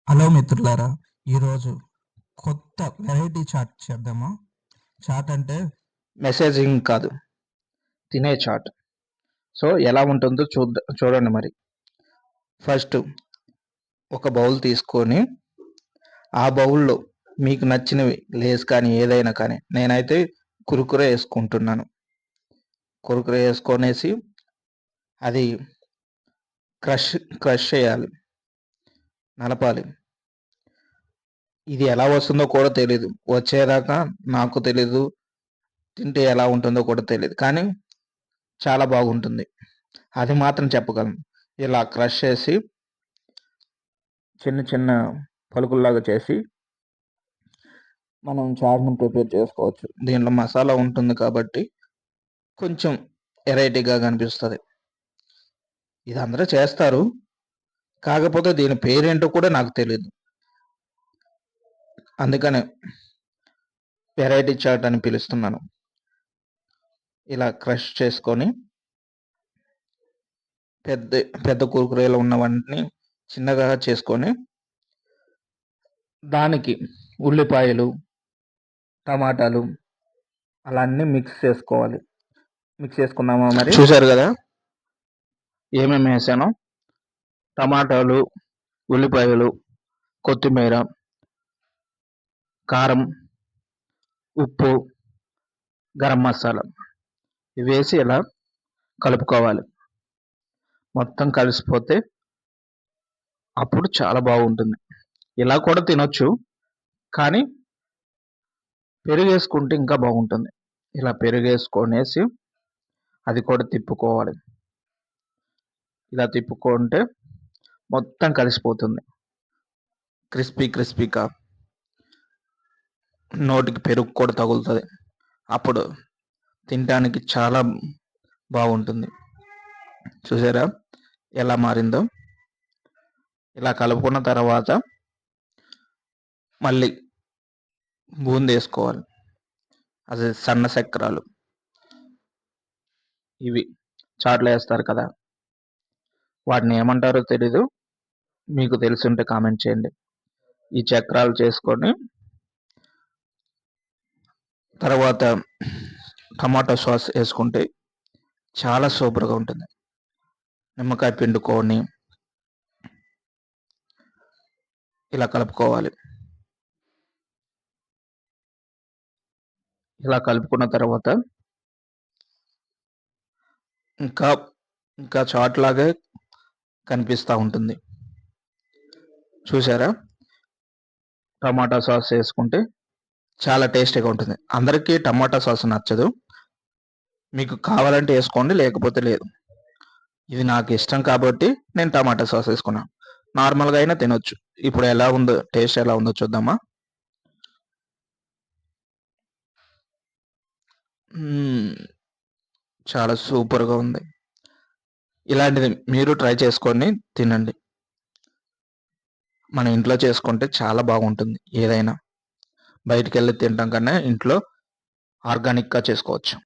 Hello మిత్రులారా! ఈరోజు కొత్త వెరైటీ చాట్ చేద్దామా? చాట్ అంటే మెసేజింగ్ కాదు, తినే చాట్. సో ఎలా ఉంటుందో చూడండి మరి. ఫస్ట్ ఒక బౌల్ తీసుకొని ఆ బౌల్లో మీకు నచ్చినవి లేస్ కానీ ఏదైనా కానీ, నేనైతే కురుకురే వేసుకుంటున్నాను. కురుకురే వేసుకొనేసి అది క్రష్ చేయాలి, నలపాలి. ఇది ఎలా వస్తుందో కూడా తెలీదు, వచ్చేదాకా నాకు తెలీదు, తింటే ఎలా ఉంటుందో కూడా తెలియదు, కానీ చాలా బాగుంటుంది. అది మాత్రం చెప్పగలను. ఇలా క్రష్ చేసి చిన్న చిన్న పలుకుల్లాగా చేసి మనం చాట్ను ప్రిపేర్ చేసుకోవచ్చు. దీంట్లో మసాలా ఉంటుంది కాబట్టి కొంచెం వెరైటీగా కనిపిస్తుంది. ఇది అందరూ చేస్తారు, కాకపోతే దీని పేరేంటో కూడా నాకు తెలియదు. అందుకనే వెరైటీ చాట్ అని పిలుస్తున్నాను. ఇలా క్రష్ చేసుకొని పెద్ద పెద్ద కురుకురేలు ఉన్నవన్నీ చిన్నగా చేసుకొని దానికి ఉల్లిపాయలు, టమాటాలు అలా అన్నీ మిక్స్ చేసుకోవాలి. మిక్స్ చేసుకున్నామా మరి? చూశారు కదా ఏమేమి వేసానో. టమాటాలు, ఉల్లిపాయలు, కొత్తిమీర, కారం, ఉప్పు, గరం మసాలా ఇవి వేసి ఇలా కలుపుకోవాలి. మొత్తం కలిసిపోతే అప్పుడు చాలా బాగుంటుంది. ఇలా కూడా తినొచ్చు, కానీ పెరుగు వేసుకుంటే ఇంకా బాగుంటుంది. ఇలా పెరుగు వేసుకొనేసి అది కూడా తిప్పుకోవాలి. ఇలా తిప్పుకుంటే మొత్తం కలిసిపోతుంది. క్రిస్పీగా నోటికి పెరుగు కూడా తగులుతుంది. అప్పుడు తినడానికి చాలా బాగుంటుంది. చూసారా ఎలా మారిందో? ఇలా కలుపుకున్న తర్వాత మళ్ళీ బూందీ వేసుకోవాలి. అది సన్న చక్రాలు, ఇవి చాట్లో వేస్తారు కదా, వాటిని ఏమంటారో తెలీదు, మీకు తెలిసి ఉంటే కామెంట్ చేయండి. ఈ చక్రాలు చేసుకొని తర్వాత టమాటో సాస్ వేసుకుంటే చాలా సూపర్గా ఉంటుంది. నిమ్మకాయ పిండుకొని ఇలా కలుపుకోవాలి. ఇలా కలుపుకున్న తర్వాత ఇంకా చాట్ లాగే కనిపిస్తూ ఉంటుంది. చూసారా? టమాటా సాస్ వేసుకుంటే చాలా టేస్టీగా ఉంటుంది. అందరికీ టమాటా సాస్ నచ్చదు, మీకు కావాలంటే వేసుకోండి, లేకపోతే లేదు. ఇది నాకు ఇష్టం కాబట్టి నేను టమాటా సాస్ వేసుకున్నాను. నార్మల్గా అయినా తినొచ్చు. ఇప్పుడు ఎలా ఉందో, టేస్ట్ ఎలా ఉందో చూద్దామా? చాలా సూపర్గా ఉంది. ఇలాంటిది మీరు ట్రై చేసుకొని తినండి. మన ఇంట్లో చేసుకుంటే చాలా బాగుంటుంది. ఏదైనా బయటికి వెళ్ళి తినడం కన్నా ఇంట్లో ఆర్గానిక్గా చేసుకోవచ్చు.